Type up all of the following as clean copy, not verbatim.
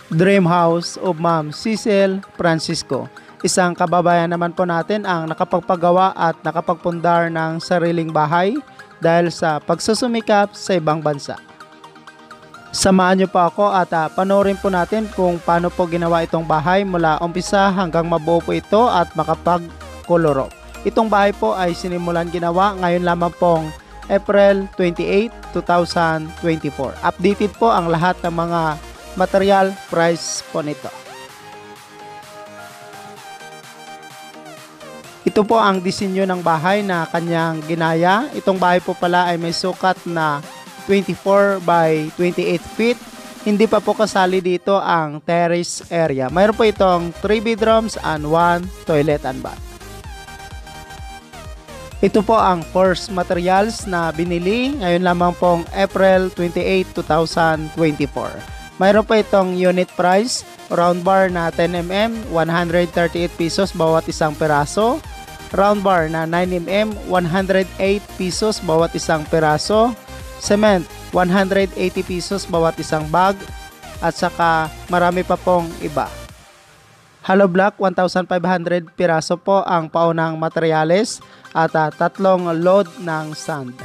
Dream House of Ma'am Cecil Francisco. Isang kababayan naman po natin ang nakapagpagawa at nakapagpundar ng sariling bahay dahil sa pagsusumikap sa ibang bansa. Samahan niyo po ako at panoorin po natin kung paano po ginawa itong bahay mula umpisa hanggang mabuo po ito at makapagkoloro. Itong bahay po ay sinimulan ginawa ngayon lamang pong April 28, 2024. Updated po ang lahat ng mga material price po nito. Ito po ang disenyo ng bahay na kanyang ginaya. Itong bahay po pala ay may sukat na 24 by 28 feet. Hindi pa po kasali dito ang terrace area. Mayroon po itong 3 bedrooms and 1 toilet and bath. Ito po ang first materials na binili ngayon lamang pong April 28, 2024. Mayroon po itong unit price, round bar na 10mm, 138 pesos bawat isang peraso. Round bar na 9mm, 108 pesos bawat isang peraso. Cement, 180 pesos bawat isang bag. At saka marami pa pong iba. Hollow block, 1,500 piraso po ang paunang materyales at tatlong load ng sand.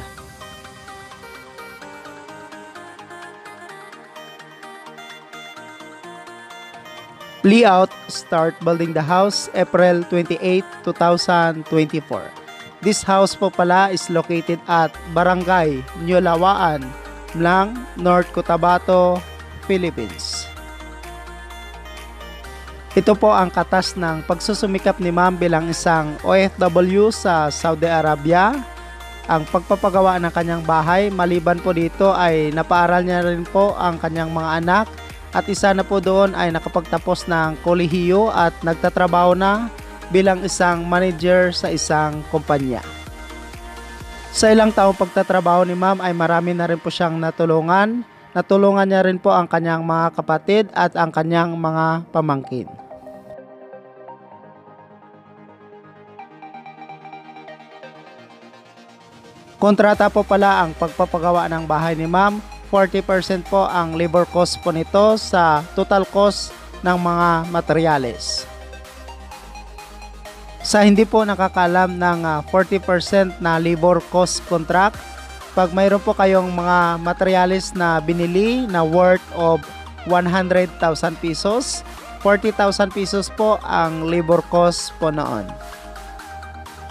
Layout, start building the house April 28, 2024. This house po pala is located at Barangay Nyolawaan, Mlang, North Cotabato, Philippines. Ito po ang katas ng pagsusumikap ni Ma'am bilang isang OFW sa Saudi Arabia. Ang pagpapagawa ng kanyang bahay, maliban po dito ay napaaral niya rin po ang kanyang mga anak at isa na po doon ay nakapagtapos ng kolehiyo at nagtatrabaho na bilang isang manager sa isang kumpanya. Sa ilang taong pagtatrabaho ni Ma'am ay marami na rin po siyang natulungan. Natulungan niya rin po ang kanyang mga kapatid at ang kanyang mga pamangkin. Kontrata po pala ang pagpapagawa ng bahay ni Ma'am. 40% po ang labor cost po nito sa total cost ng mga materyales. Sa hindi po nakakalam ng 40% na labor cost contract, pag mayroon po kayong mga materyales na binili na worth of 100,000 pesos, 40,000 pesos po ang labor cost po noon.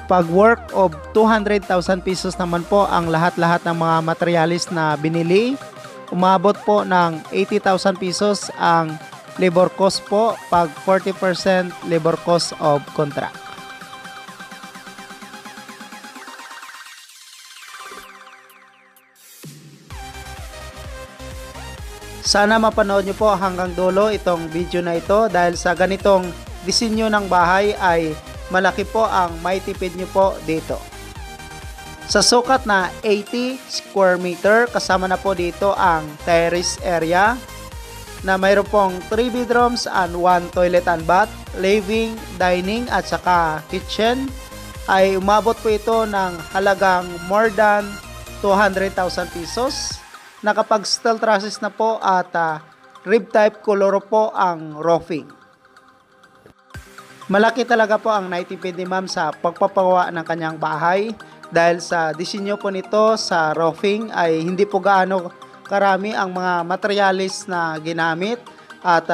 Pag work of 200,000 pesos naman po ang lahat-lahat ng mga materialis na binili, umabot po ng 80,000 pesos ang labor cost po pag 40% labor cost of contract. Sana mapanood nyo po hanggang dulo itong video na ito dahil sa ganitong disenyo ng bahay ay malaki po ang maitipid nyo po dito. Sa sukat na 80 square meter, kasama na po dito ang terrace area na mayroon pong 3 bedrooms and 1 toilet and bath, living, dining at saka kitchen, ay umabot po ito ng halagang more than 200,000 pesos. Nakapag steel trusses na po at rib type koloro po ang roofing. Malaki talaga po ang naitipid ni Ma'am sa pagpapagawa ng kanyang bahay dahil sa disenyo po nito sa roofing ay hindi po gaano karami ang mga materialis na ginamit at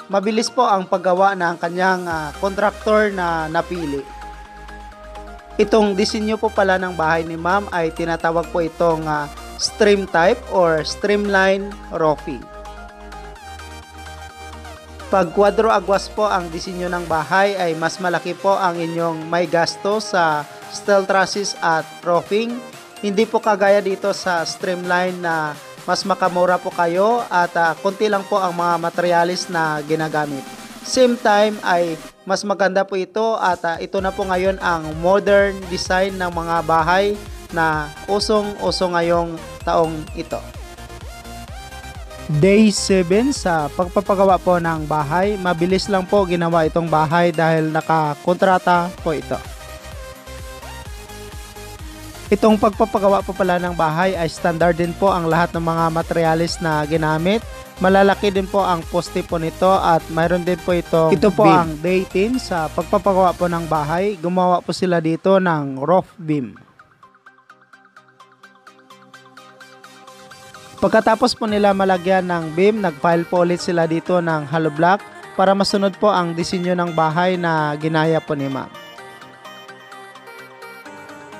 mabilis po ang paggawa ng kanyang contractor na napili. Itong disenyo po pala ng bahay ni Ma'am ay tinatawag po itong stream type or streamline roofing. Pag kwadro agwas po ang disenyo ng bahay ay mas malaki po ang inyong may gasto sa steel trusses at roofing. Hindi po kagaya dito sa streamline na mas makamura po kayo at konti lang po ang mga materialis na ginagamit. Same time ay mas maganda po ito at ito na po ngayon ang modern design ng mga bahay na usong-uso ngayong taong ito. Day 7 sa pagpapagawa po ng bahay. Mabilis lang po ginawa itong bahay dahil nakakontrata po ito. Itong pagpapagawa po pala ng bahay ay standard din po ang lahat ng mga materialis na ginamit. Malalaki din po ang poste po nito at mayroon din po ito po beam. Ang day team sa pagpapagawa po ng bahay. Gumawa po sila dito ng roof beam. Pagkatapos po nila malagyan ng beam, nag-file po ulit sila dito ng hollow block para masunod po ang disenyo ng bahay na ginaya po ni ma'am.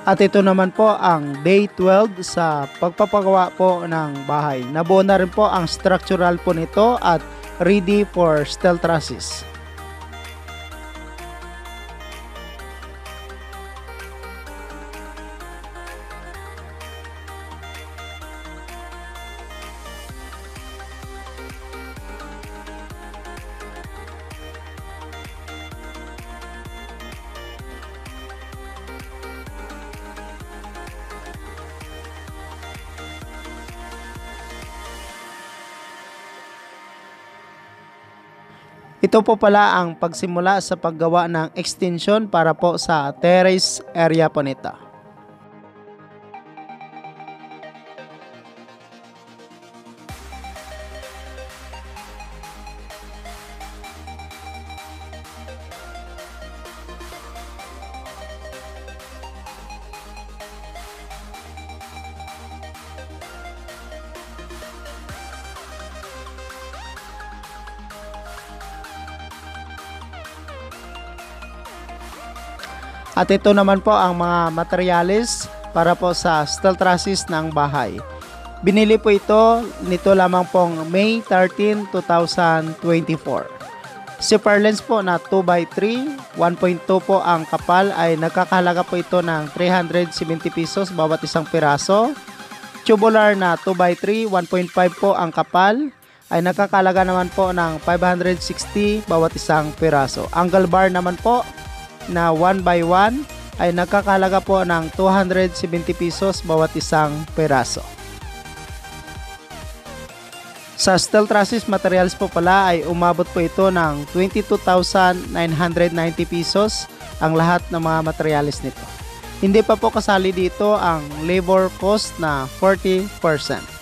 At ito naman po ang day 12 sa pagpapagawa po ng bahay. Nabuo na rin po ang structural po nito at ready for steel trusses. Ito po pala ang pagsimula sa paggawa ng extension para po sa terrace area po nito. At ito naman po ang mga materyales para po sa steel trusses ng bahay. Binili po ito nito lamang pong May 13, 2024. Zipper lens po na 2x3, 1.2 po ang kapal ay nagkakahalaga po ito ng 370 pesos bawat isang piraso. Tubular na 2x3, 1.5 po ang kapal ay nagkakahalaga naman po ng 560 bawat isang piraso. Angle bar naman po na 1x1 ay nagkakahalaga po ng 270 pesos bawat isang peraso. Sa steel trusses materials po pala ay umabot po ito ng 22,990 pesos ang lahat ng mga materials nito. Hindi pa po kasali dito ang labor cost na 40%.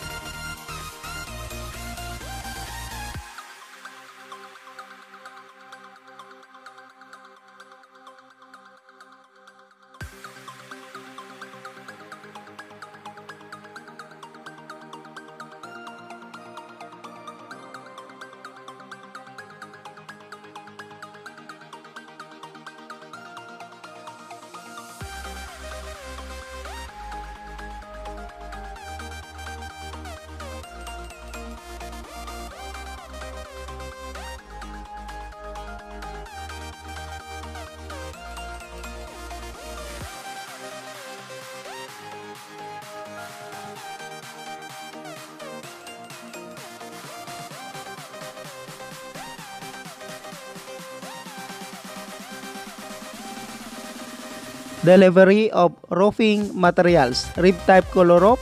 Delivery of roofing materials. Rib type color roof.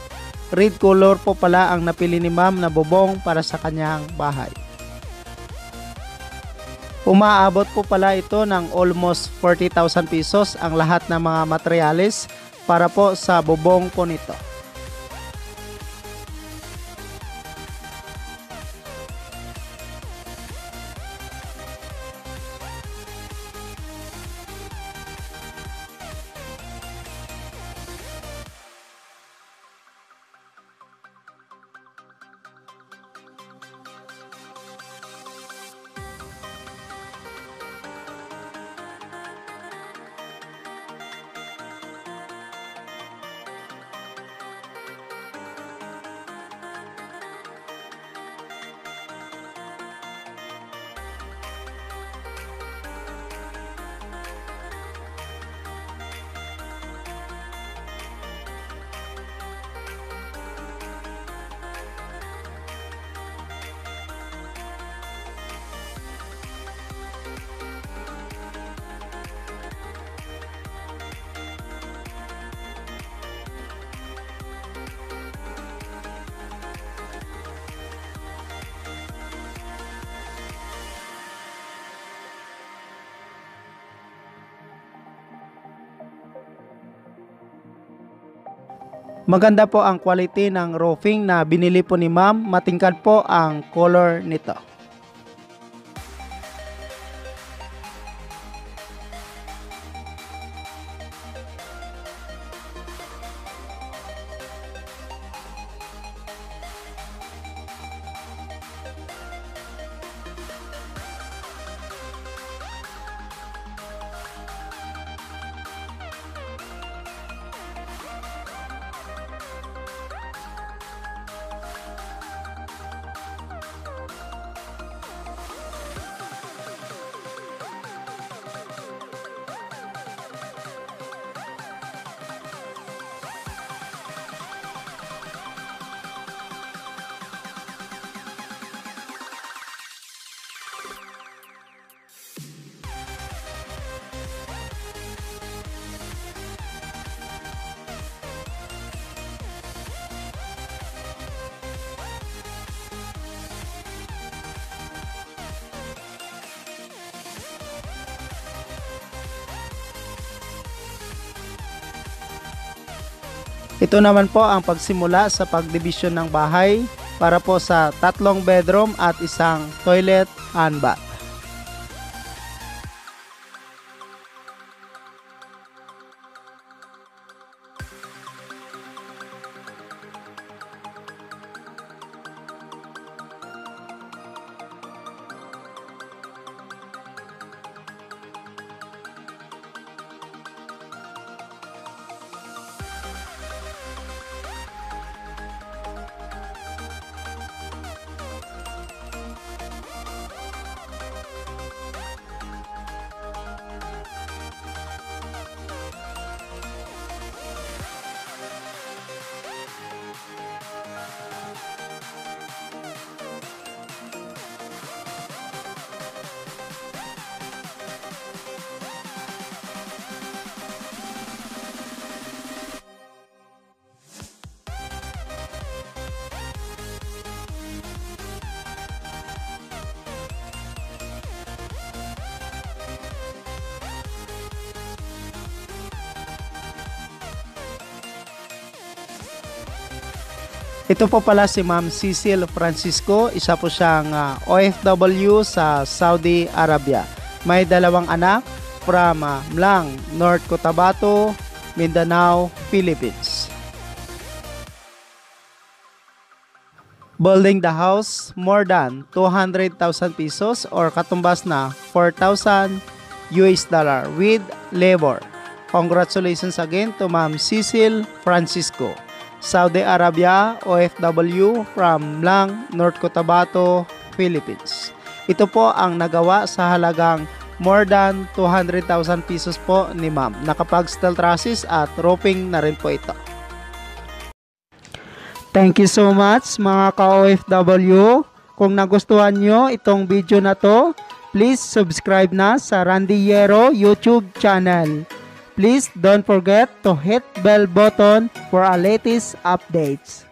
Red color po pala ang napili ni ma'am na bubong para sa kanyang bahay. Umaabot po pala ito ng almost 40,000 pesos ang lahat ng mga materyales para po sa bubong po nito. Maganda po ang quality ng roofing na binili po ni ma'am. Matingkad po ang color nito. Ito naman po ang pagsimula sa pagdivision ng bahay para po sa 3 bedroom at 1 toilet and bath. Ito po pala si Ma'am Cecil Francisco, isa po siyang OFW sa Saudi Arabia. May 2 anak from Mlang, North Cotabato, Mindanao, Philippines. Building the house more than 200,000 pesos or katumbas na 4,000 US dollar with labor. Congratulations again to Ma'am Cecil Francisco. Saudi Arabia, OFW from Mlang, North Cotabato, Philippines. Ito po ang nagawa sa halagang more than 200,000 pesos po ni ma'am. Nakapag-steel trusses at roofing na rin po ito. Thank you so much mga ka-OFW. Kung nagustuhan nyo itong video na to, please subscribe na sa Randy Hierro YouTube channel. Please don't forget to hit bell button for our latest updates.